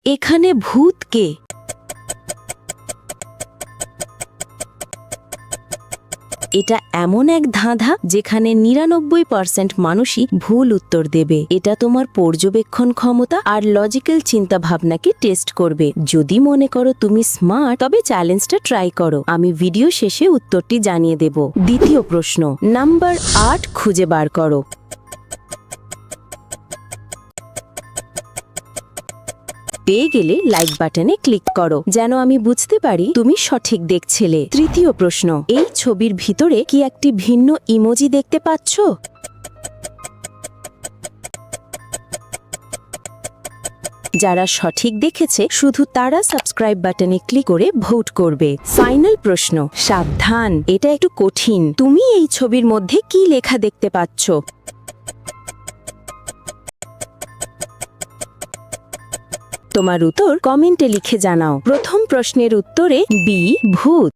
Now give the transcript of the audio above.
এখানে ভূত কে? এটা এমন এক ধাঁধা যেখানে ৯৯% মানুষই ভুল উত্তর দেবে। এটা তোমার পর্যবেক্ষণ ক্ষমতা আর লজিক্যাল চিন্তা ভাবনাকে টেস্ট করবে। যদি মনে করো তুমি স্মার্ট, তবে চ্যালেঞ্জটা ট্রাই করো। আমি ভিডিও শেষে উত্তরটি জানিয়ে দেব। দ্বিতীয় প্রশ্ন, নাম্বার ৮ খুঁজে বার করো। পেয়ে গেলে লাইক বাটনে ক্লিক করো, যেন আমি বুঝতে পারি তুমি সঠিক দেখছিলে। তৃতীয় প্রশ্ন, এই ছবির ভিতরে কি একটি ভিন্ন ইমোজি দেখতে পাচ্ছ? যারা সঠিক দেখেছে শুধু তারা সাবস্ক্রাইব বাটনে ক্লিক করে ভোট করবে। ফাইনাল প্রশ্ন, সাবধান, এটা একটু কঠিন। তুমি এই ছবির মধ্যে কি লেখা দেখতে পাচ্ছ? তোমার উত্তর কমেন্টে লিখে জানাও। প্রথম প্রশ্নের উত্তরে বি, ভূত।